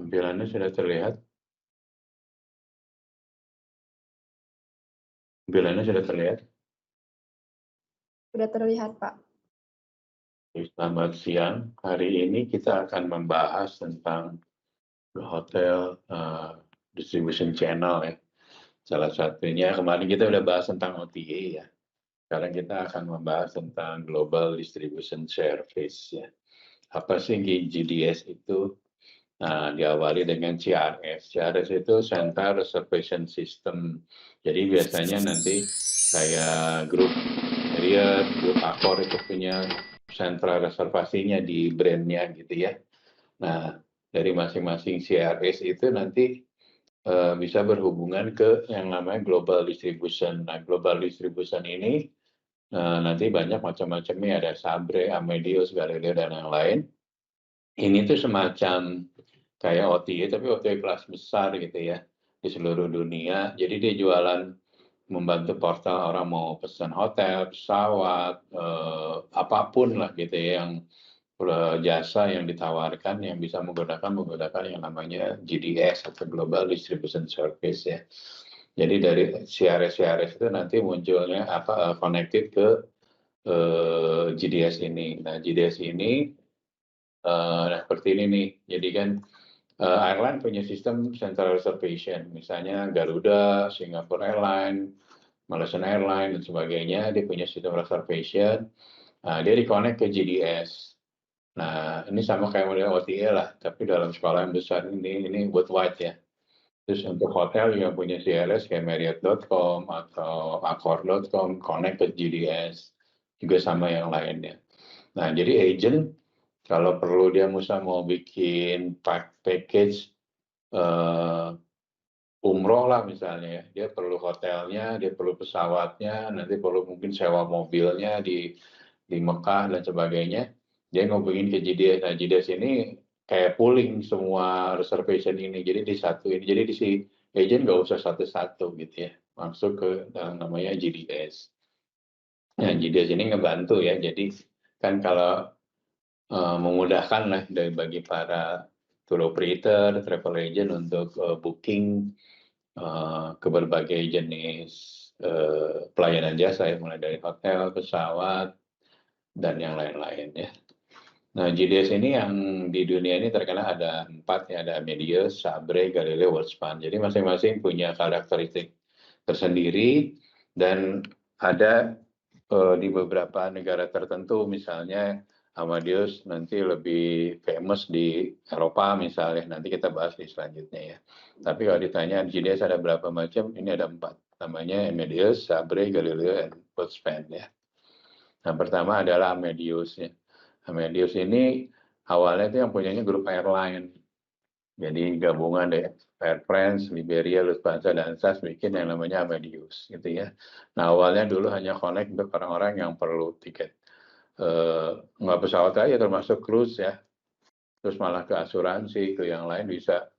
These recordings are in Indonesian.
Tampilannya sudah terlihat? Tampilannya sudah terlihat? Sudah terlihat, Pak. Selamat siang. Hari ini kita akan membahas tentang hotel distribution channel ya. Salah satunya kemarin kita udah bahas tentang OTA ya. Sekarang kita akan membahas tentang Global Distribution Service ya. Apa sih GDS itu? Nah, diawali dengan CRS. CRS itu Central Reservation System. Jadi biasanya nanti kayak grup Marriott, grup Accor itu punya sentra reservasinya di brandnya gitu ya. Nah, dari masing-masing CRS itu nanti bisa berhubungan ke yang namanya global distribution. Nah, global distribution ini nanti banyak macam-macamnya, ada Sabre, Amadeus, Galileo, dan yang lain. Ini tuh semacam kayak OTA, tapi OTA kelas besar gitu ya, di seluruh dunia. Jadi dia jualan, membantu portal orang mau pesan hotel, pesawat, apapun lah gitu ya, yang jasa yang ditawarkan yang bisa menggunakan yang namanya GDS atau Global Distribution Service ya. Jadi dari CRS itu nanti munculnya connected ke GDS ini. Nah, GDS ini seperti ini nih. Jadi kan airline punya sistem central reservation, misalnya Garuda, Singapore Airlines, Malaysian Airlines dan sebagainya, dia punya sistem reservation. Nah, dia di-connect ke GDS. Nah, ini sama kayak model OTA lah, tapi dalam skala yang besar ini worldwide ya. Terus untuk hotel juga punya CRS kayak Marriott.com atau Accor.com, connect ke GDS, juga sama yang lainnya. Nah, jadi agent kalau perlu dia mau bikin package umroh lah misalnya ya, dia perlu hotelnya, dia perlu pesawatnya, nanti perlu mungkin sewa mobilnya di Mekah dan sebagainya, dia ngubungin ke GDS. Nah, GDS ini kayak pooling semua reservation ini, jadi disatuin. Jadi di si agent nggak usah satu-satu gitu ya, masuk ke namanya GDS. Nah, GDS ini ngebantu ya, jadi kan kalau memudahkan lah bagi para tour operator, travel agent untuk booking ke berbagai jenis pelayanan jasa ya, mulai dari hotel, pesawat, dan yang lain-lain ya. Nah, GDS ini yang di dunia ini terkenal ada 4 ya, ada Amadeus, Sabre, Galileo, Worldspan. Jadi masing-masing punya karakteristik tersendiri dan ada di beberapa negara tertentu, misalnya Amadeus nanti lebih famous di Eropa misalnya, nanti kita bahas di selanjutnya ya. Tapi kalau ditanya GDS ada berapa macam, ini ada 4. Namanya Amadeus, Sabre, Galileo, dan Worldspan ya. Nah, pertama adalah Amadeus ya. Amadeus ini awalnya itu yang punyanya grup airline. Jadi gabungan dari Air France, Liberia, Lufthansa, dan SAS bikin yang namanya Amadeus gitu ya. Nah, awalnya dulu hanya connect untuk orang-orang yang perlu tiket. Nggak pesawat aja, termasuk cruise ya. Terus malah ke asuransi, ke yang lain bisa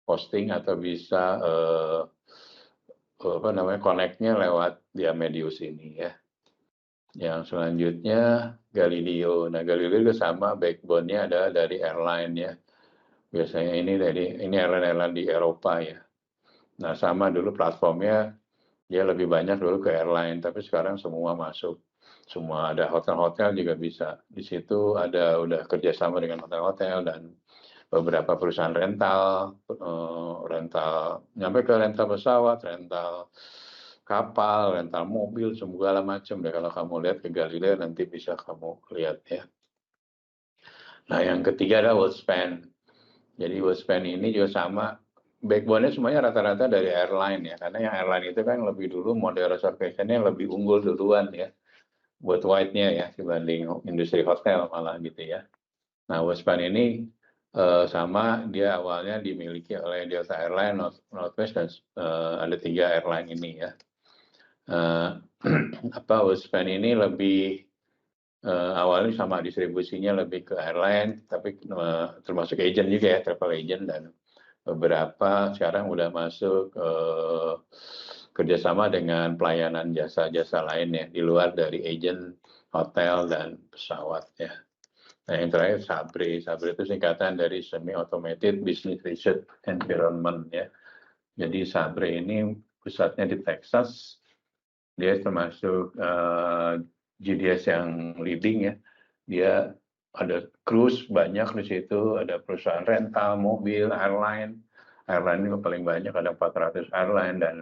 posting atau bisa connect-nya lewat di Amadeus ini ya. Yang selanjutnya Galileo. Nah, Galileo juga sama, backbone-nya ada dari airline ya. Biasanya ini airline-airline di Eropa ya. Nah, sama dulu platformnya, dia lebih banyak dulu ke airline, tapi sekarang semua masuk. Semua ada hotel-hotel juga bisa. Di situ ada udah kerjasama dengan hotel-hotel dan beberapa perusahaan rental, nyampe ke rental pesawat, rental kapal, rental mobil, segala macam deh. Kalau kamu lihat ke Galileo nanti bisa kamu lihat ya. Nah, yang ketiga adalah Worldspan. Jadi Worldspan ini juga sama, backbone-nya semuanya rata-rata dari airline ya, karena yang airline itu kan lebih dulu model reservation-nya lebih unggul duluan ya, worldwide-nya ya, dibanding industri hotel malah gitu ya. Nah, Worldspan ini sama, dia awalnya dimiliki oleh Delta Airlines, Northwest, dan ada 3 airline ini ya. Worldspan ini lebih awalnya sama distribusinya lebih ke airline, tapi termasuk agent juga ya, travel agent, dan beberapa sekarang udah masuk kerjasama dengan pelayanan jasa-jasa lain ya, di luar dari agent hotel dan pesawat ya. Nah, yang terakhir SABRE. SABRE itu singkatan dari Semi Automated Business Research Environment ya. Jadi SABRE ini pusatnya di Texas. Dia termasuk GDS yang leading ya. Dia ada cruise banyak di situ, ada perusahaan rental, mobil, airline. Airline itu paling banyak, ada 400 airline dan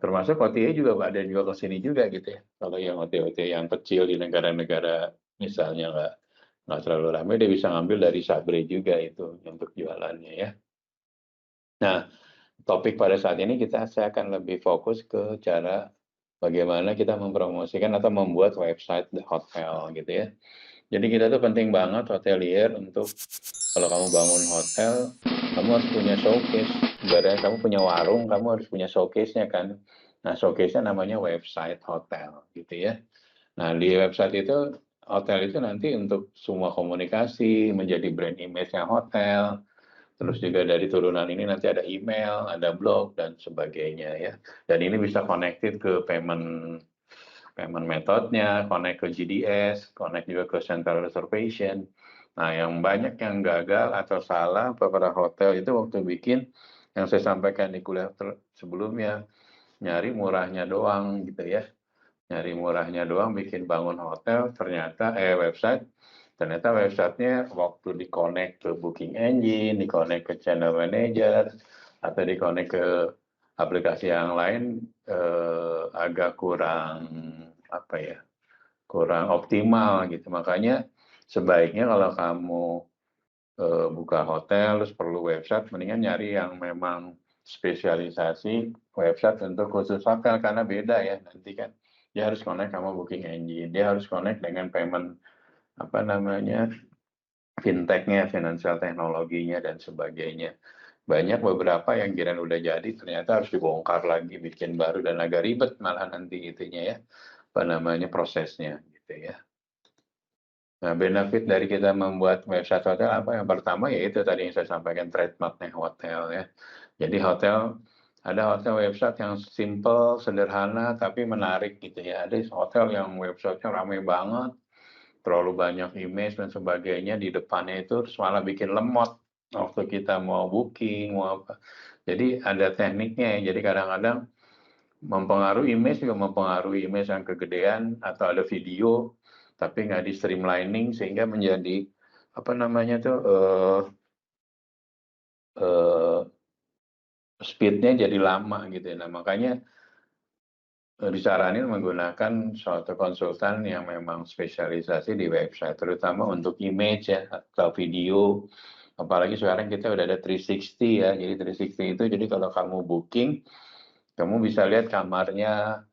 termasuk OTA juga ada juga ke sini juga gitu ya. Kalau yang OTA yang kecil di negara-negara misalnya nggak terlalu ramai, dia bisa ngambil dari Sabre juga itu untuk jualannya ya. Nah, topik pada saat ini saya akan lebih fokus ke cara bagaimana kita mempromosikan atau membuat website hotel gitu ya. Jadi kita tuh penting banget hotelier untuk kalau kamu bangun hotel, kamu harus punya showcase. Ibaratnya kamu punya warung, kamu harus punya showcase-nya kan. Nah, showcase-nya namanya website hotel gitu ya. Nah, di website itu hotel itu nanti untuk semua komunikasi, menjadi brand image-nya hotel. Terus juga dari turunan ini nanti ada email, ada blog dan sebagainya ya. Dan ini bisa connected ke payment methodnya, connect ke GDS, connect juga ke central reservation. Nah, yang banyak yang gagal atau salah beberapa hotel itu waktu bikin, yang saya sampaikan di kuliah sebelumnya, nyari murahnya doang gitu ya. Nyari murahnya doang bikin bangun hotel, ternyata website, ternyata websitenya waktu di-connect ke booking engine, di-connect ke channel manager, atau di-connect ke aplikasi yang lain agak kurang apa ya, kurang optimal gitu. Makanya sebaiknya kalau kamu buka hotel terus perlu website, mendingan nyari yang memang spesialisasi website untuk khusus hotel karena beda ya nanti kan. Dia harus connect sama booking engine, dia harus connect dengan payment apa namanya fintechnya, financial teknologinya dan sebagainya. Banyak beberapa yang kira udah jadi ternyata harus dibongkar lagi, bikin baru dan agak ribet malah nanti intinya ya, apa namanya prosesnya gitu ya. Nah, benefit dari kita membuat website hotel apa? Yang pertama yaitu tadi yang saya sampaikan trademarknya hotel ya. Jadi hotel ada hotel website yang simple, sederhana tapi menarik gitu ya. Ada hotel yang websitenya ramai banget, terlalu banyak image dan sebagainya di depannya itu terus malah bikin lemot waktu kita mau booking, mau apa. Jadi ada tekniknya ya. Jadi kadang-kadang mempengaruhi image juga mempengaruhi image yang kegedean atau ada video tapi nggak di streamlining sehingga menjadi apa namanya tuh uh, speednya jadi lama gitu ya. Nah makanya disaranin menggunakan suatu konsultan yang memang spesialisasi di website terutama untuk image ya atau video. Apalagi sekarang kita udah ada 360 ya. Jadi 360 itu jadi kalau kamu booking kamu bisa lihat kamarnya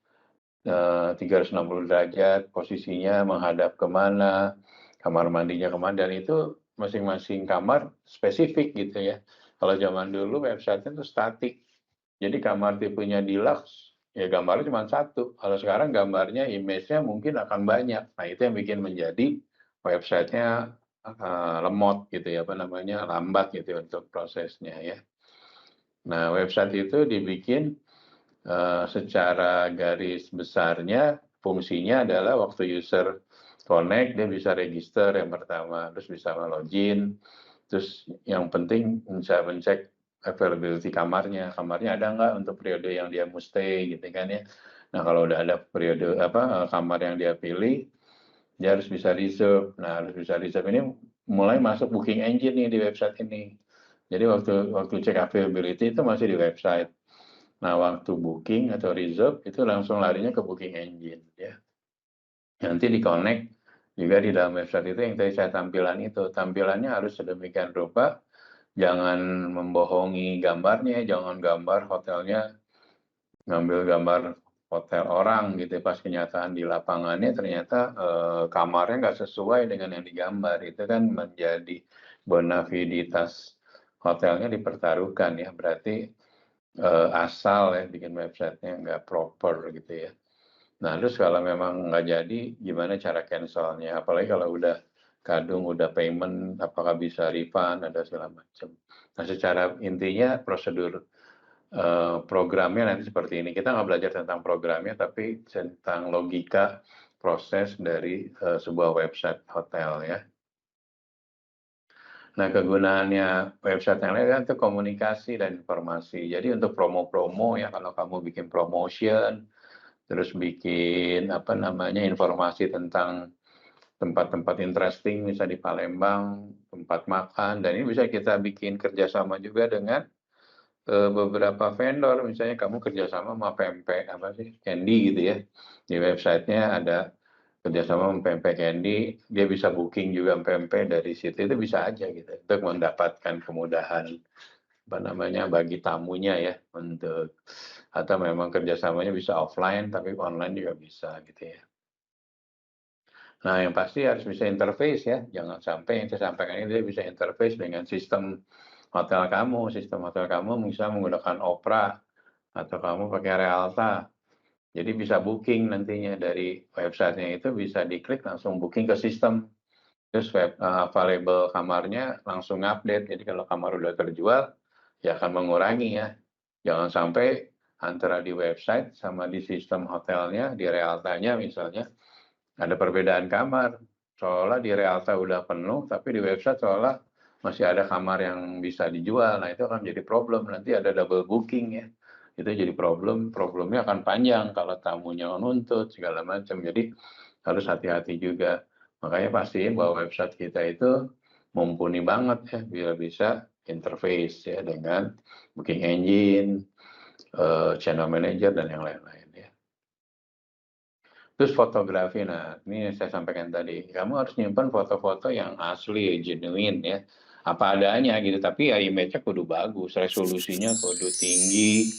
360 derajat, posisinya menghadap kemana, kamar mandinya kemana, dan itu masing-masing kamar spesifik gitu ya. Kalau zaman dulu website itu statik, jadi kamar tipenya deluxe, ya gambarnya cuma satu. Kalau sekarang gambarnya, image-nya mungkin akan banyak. Nah itu yang bikin menjadi websitenya lemot gitu ya, apa namanya lambat gitu ya untuk prosesnya ya. Nah website itu dibikin secara garis besarnya fungsinya adalah waktu user connect dia bisa register yang pertama, terus bisa login, terus yang penting bisa mencek availability kamarnya ada nggak untuk periode yang dia mau stay gitu kan ya. Nah kalau udah ada periode kamar yang dia pilih, dia harus bisa reserve. Nah harus bisa reserve ini mulai masuk booking engine nih di website ini. Jadi waktu cek availability itu masih di website. Nah, waktu booking atau reserve itu langsung larinya ke booking engine ya. Nanti di-connect juga di dalam website itu yang tadi saya tampilan itu. Tampilannya harus sedemikian rupa, jangan membohongi gambarnya, jangan gambar hotelnya, ngambil gambar hotel orang gitu. Pas kenyataan di lapangannya ternyata kamarnya nggak sesuai dengan yang digambar. Itu kan menjadi bonaviditas hotelnya dipertaruhkan ya. Berarti asal ya bikin websitenya nggak proper gitu ya. Nah terus kalau memang nggak jadi, gimana cara cancelnya? Apalagi kalau udah kadung, udah payment, apakah bisa refund, ada segala macam. Nah secara intinya prosedur programnya nanti seperti ini. Kita nggak belajar tentang programnya, tapi tentang logika proses dari sebuah website hotel ya. Nah, kegunaannya website yang lain kan itu komunikasi dan informasi. Jadi untuk promo-promo ya, kalau kamu bikin promotion, terus bikin apa namanya informasi tentang tempat-tempat interesting, misalnya di Palembang, tempat makan, dan ini bisa kita bikin kerjasama juga dengan beberapa vendor, misalnya kamu kerjasama sama pempek apa sih, Candy gitu ya. Di websitenya ada kerjasama sama pempek Candy, dia bisa booking juga pempek dari situ, itu bisa aja gitu, untuk mendapatkan kemudahan apa namanya bagi tamunya ya, untuk atau memang kerjasamanya bisa offline tapi online juga bisa gitu ya. Nah, yang pasti harus bisa interface ya, jangan sampai yang saya sampaikan ini dia bisa interface dengan sistem hotel kamu bisa menggunakan Opera atau kamu pakai Realta. Jadi bisa booking nantinya dari websitenya itu bisa diklik langsung booking ke sistem. Terus available kamarnya langsung update. Jadi kalau kamar udah terjual, ya akan mengurangi ya. Jangan sampai antara di website sama di sistem hotelnya, di Realtanya misalnya, ada perbedaan kamar. Seolah di Realta udah penuh, tapi di website seolah masih ada kamar yang bisa dijual. Nah, itu akan jadi problem. Nanti ada double booking ya. Itu jadi problemnya akan panjang kalau tamunya menuntut, segala macam. Jadi harus hati-hati juga. Makanya pastiin bahwa website kita itu mumpuni banget ya, biar bisa interface ya dengan booking engine, channel manager, dan yang lain-lain ya. Terus fotografi, nah ini saya sampaikan tadi, kamu harus nyimpan foto-foto yang asli, genuine ya, apa adanya gitu, tapi ya image-nya kudu bagus, resolusinya kudu tinggi,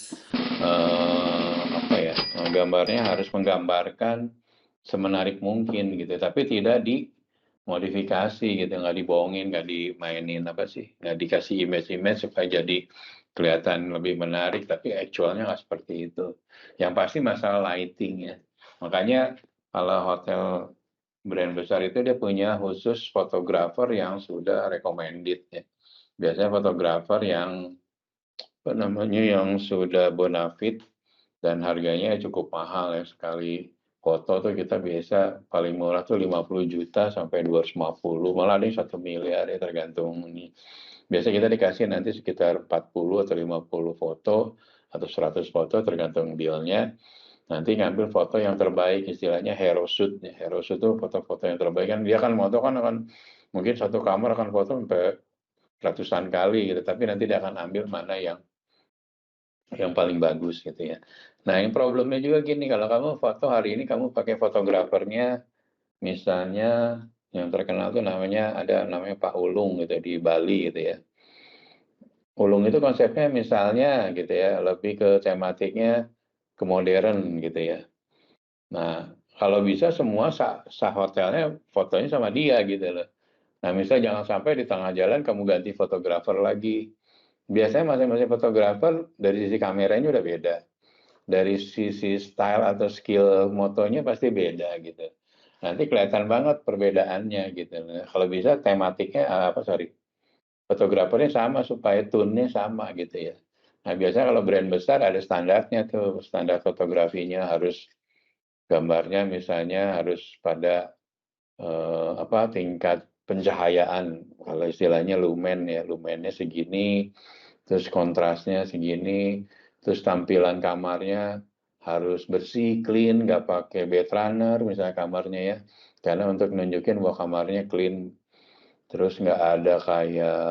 apa ya, gambarnya harus menggambarkan semenarik mungkin gitu, tapi tidak dimodifikasi gitu, nggak dibohongin, nggak dimainin apa sih, nggak dikasih image-image supaya jadi kelihatan lebih menarik, tapi actualnya nggak seperti itu. Yang pasti masalah lighting ya. Makanya kalau hotel brand besar itu dia punya khusus fotografer yang sudah recommended ya. Biasanya fotografer yang apa namanya yang sudah bonafit dan harganya cukup mahal ya, sekali foto tuh kita biasa paling murah tuh 50 juta sampai 250, malah ada yang 1 miliar ya, tergantung ini. Biasa kita dikasih nanti sekitar 40 atau 50 foto atau 100 foto tergantung dealnya. Nanti ngambil foto yang terbaik, istilahnya hero shoot. Hero shoot itu foto-foto yang terbaik, kan dia kan foto kan akan mungkin satu kamar akan foto sampai ratusan kali gitu, tapi nanti dia akan ambil mana yang paling bagus gitu ya. Nah, yang problemnya juga gini, kalau kamu foto hari ini kamu pakai fotografernya, misalnya yang terkenal tuh namanya Pak Ulung gitu di Bali gitu ya. Ulung itu konsepnya misalnya gitu ya, lebih ke tematiknya ke modern gitu ya. Nah, kalau bisa semua sah hotelnya fotonya sama dia gitu loh. Nah, misalnya jangan sampai di tengah jalan kamu ganti fotografer lagi. Biasanya masing-masing fotografer dari sisi kameranya udah beda. Dari sisi style atau skill motonya pasti beda gitu. Nanti kelihatan banget perbedaannya gitu. Nah, kalau bisa tematiknya fotografernya sama supaya tone-nya sama gitu ya. Nah, biasanya kalau brand besar ada standarnya tuh, standar fotografinya harus gambarnya misalnya harus pada tingkat pencahayaan, kalau istilahnya lumen ya, lumennya segini, terus kontrasnya segini, terus tampilan kamarnya harus bersih, clean, nggak pakai bed runner misalnya kamarnya ya, karena untuk nunjukin bahwa kamarnya clean, terus nggak ada kayak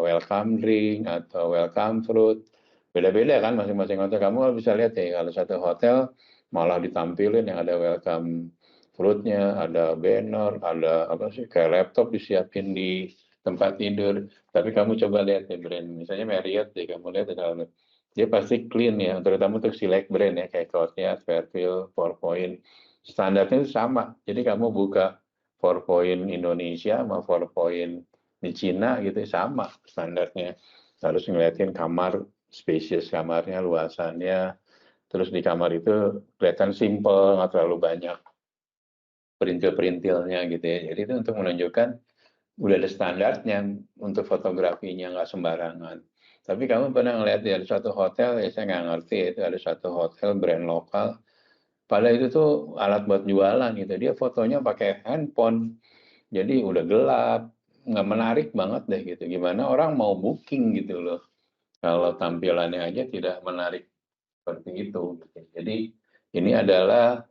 welcome drink atau welcome fruit, beda-beda kan masing-masing hotel. Kamu bisa lihat ya, kalau satu hotel malah ditampilin yang ada welcome fruitnya, ada banner, ada apa sih kayak laptop disiapin di tempat tidur. Tapi kamu coba lihat ya brand, misalnya Marriott deh, kamu lihat ada, dia pasti clean ya, terutama untuk select brand ya, kayak Courtyard, Fairfield, Four Point, standarnya itu sama. Jadi kamu buka Four Point Indonesia sama Four Point di Cina gitu sama standarnya. Harus ngeliatin kamar, spesies kamarnya, luasannya, terus di kamar itu kelihatan simple, nggak terlalu banyak perintil-perintilnya gitu ya. Jadi itu untuk menunjukkan udah ada standarnya untuk fotografinya, nggak sembarangan. Tapi kamu pernah ngeliat di satu hotel, ya saya nggak ngerti, itu ada satu hotel brand lokal, Padahal itu tuh alat buat jualan gitu. Dia fotonya pakai handphone, jadi udah gelap, nggak menarik banget deh gitu. Gimana orang mau booking gitu loh, kalau tampilannya aja tidak menarik seperti itu. Gitu. Jadi ini adalah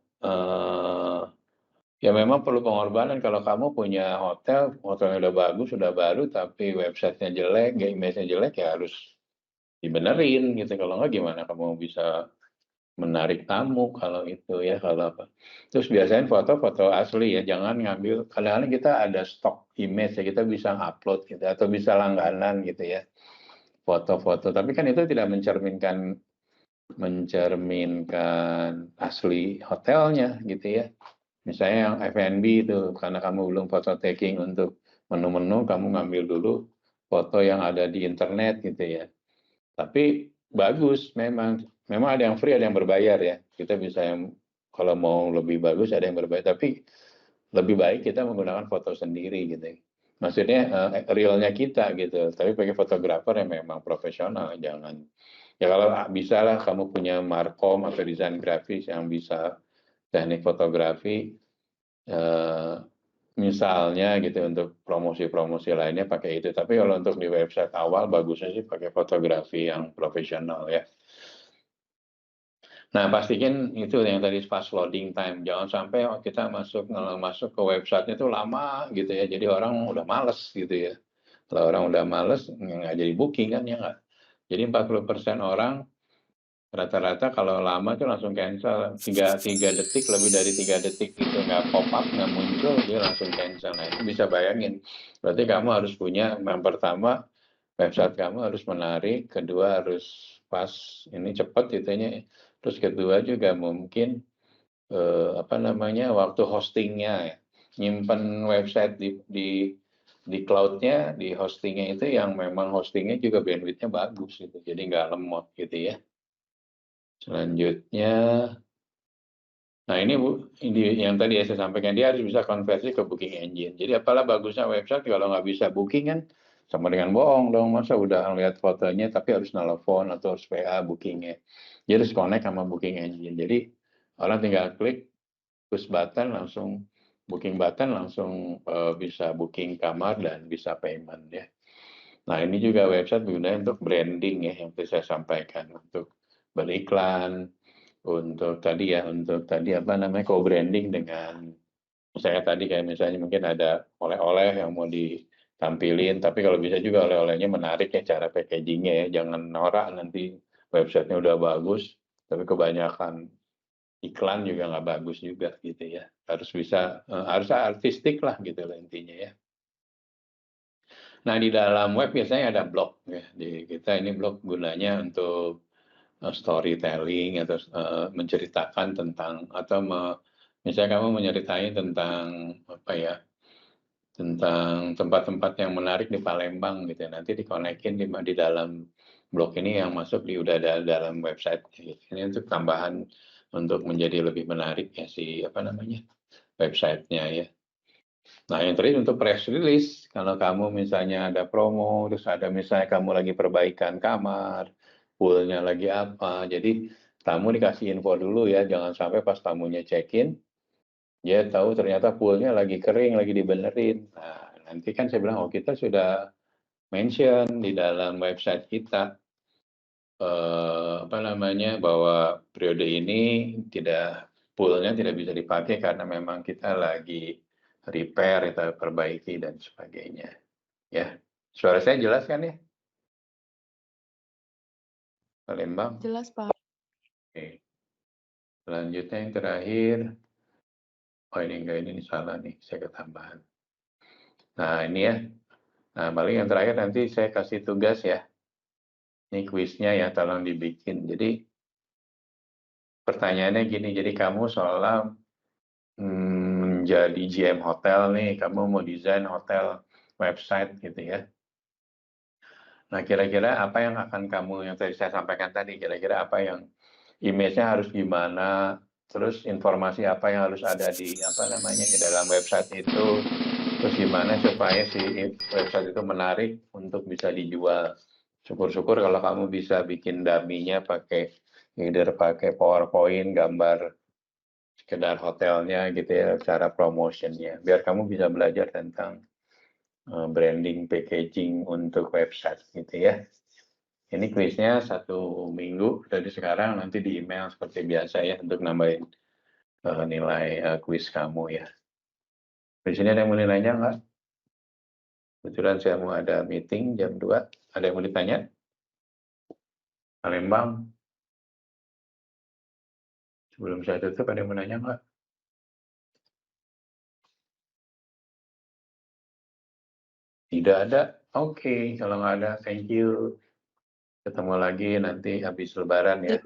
ya memang perlu pengorbanan. Kalau kamu punya hotel, hotelnya udah bagus, udah baru, tapi websitenya jelek, image-nya jelek, ya harus dibenerin gitu. Kalau nggak gimana kamu bisa menarik tamu kalau itu ya, kalau apa. Terus biasanya foto-foto asli ya, jangan ngambil, kadang-kadang kita ada stok image ya, kita bisa upload gitu, atau bisa langganan gitu ya, foto-foto. Tapi kan itu tidak mencerminkan asli hotelnya gitu ya. Misalnya yang F&B itu, karena kamu belum foto taking untuk menu-menu, kamu ngambil dulu foto yang ada di internet gitu ya. Tapi bagus memang. Memang ada yang free, ada yang berbayar ya. Kita bisa yang kalau mau lebih bagus ada yang berbayar. Tapi lebih baik kita menggunakan foto sendiri gitu. Maksudnya realnya kita gitu. Tapi pakai fotografer yang memang profesional. Jangan. Ya kalau bisa lah kamu punya markom atau desain grafis yang bisa teknik fotografi. Misalnya gitu untuk promosi-promosi lainnya pakai itu. Tapi kalau untuk di website awal bagusnya sih pakai fotografi yang profesional ya. Nah, pastikan itu yang tadi fast loading time. Jangan sampai kita masuk ke websitenya itu lama gitu ya. Jadi orang udah males gitu ya. Kalau orang udah males nggak jadi booking kan ya nggak. Jadi 40% orang rata-rata kalau lama itu langsung cancel. 3 detik, lebih dari 3 detik itu nggak pop up, nggak muncul, dia langsung cancel. Nah itu bisa bayangin. Berarti kamu harus punya, yang pertama website kamu harus menarik, kedua harus pas, ini cepat itunya. Terus kedua juga mungkin apa namanya, waktu hostingnya ya. Nyimpen website di cloud-nya, di hostingnya itu yang memang hostingnya juga bandwidth-nya bagus gitu. Jadi nggak lemot gitu ya. Selanjutnya, nah ini Bu, ini yang tadi saya sampaikan, dia harus bisa konversi ke booking engine. Jadi apalah bagusnya website kalau nggak bisa booking kan sama dengan bohong dong. Masa udah ngeliat fotonya tapi harus nelfon atau harus PA bookingnya. Dia harus connect sama booking engine. Jadi orang tinggal klik push button langsung, booking button langsung bisa booking kamar dan bisa payment ya. Nah ini juga website digunakan untuk branding ya, yang tadi saya sampaikan, untuk beriklan, untuk tadi apa namanya, co-branding dengan saya tadi, kayak misalnya mungkin ada oleh-oleh yang mau ditampilin, tapi kalau bisa juga oleh-olehnya menarik ya, cara packagingnya ya, jangan norak nanti websitenya udah bagus, tapi kebanyakan iklan juga nggak bagus juga gitu ya. Harus bisa, harus artistik lah gitu lah intinya ya. Nah di dalam web biasanya ada blog ya. Di kita ini blog gunanya untuk storytelling atau menceritakan tentang, atau misalnya kamu menyeritain tentang apa ya, tentang tempat-tempat yang menarik di Palembang gitu ya. Nanti dikonekin di dalam blog ini yang masuk di udah ada dalam website gitu. Ini untuk tambahan untuk menjadi lebih menarik ya si apa namanya, websitenya ya. Nah yang terakhir untuk press release, kalau kamu misalnya ada promo, terus ada misalnya kamu lagi perbaikan kamar, poolnya lagi apa, jadi tamu dikasih info dulu ya, jangan sampai pas tamunya check-in, dia tahu ternyata poolnya lagi kering, lagi dibenerin. Nah nanti kan saya bilang, oh kita sudah mention di dalam website kita, apa namanya, bahwa periode ini poolnya tidak bisa dipakai karena memang kita lagi repair, kita perbaiki dan sebagainya. Ya, suara saya jelas kan ya, Palembang? Jelas, Pak. Oke. Selanjutnya yang terakhir, oh ini enggak, ini salah nih, saya ketambahan. Nah ini ya, nah paling yang terakhir nanti saya kasih tugas ya. Ini kuisnya ya, tolong dibikin. Jadi pertanyaannya gini, jadi kamu seolah menjadi GM hotel nih, kamu mau desain hotel website gitu ya. Nah kira-kira apa yang akan kamu, yang tadi saya sampaikan tadi, kira-kira apa yang image-nya harus gimana, terus informasi apa yang harus ada di apa namanya di dalam website itu, terus gimana supaya si website itu menarik untuk bisa dijual. Syukur-syukur kalau kamu bisa bikin dummy-nya pakai either pakai PowerPoint, gambar sekedar hotelnya gitu ya, cara promotionnya, biar kamu bisa belajar tentang branding, packaging untuk website gitu ya. Ini kuisnya 1 minggu dari sekarang, nanti di email seperti biasa ya untuk nambahin nilai kuis kamu ya. Di sini ada yang mau nanya nggak? Kebetulan saya mau ada meeting jam 2. Ada yang mau ditanya? Palembang, sebelum saya tutup ada yang mau nanya nggak? Tidak ada? Oke, kalau nggak ada, thank you. Ketemu lagi nanti habis lebaran ya.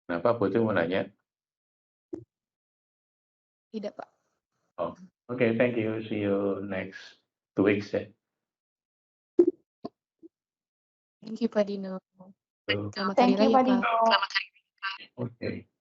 Kenapa Putri mau nanya? Tidak, Pak. Oh, oke, thank you. See you next 2 weeks ya. Thank you, Pak Dino. So, Selamat hari Thank you, raya, Pak Pak. Dino. oke.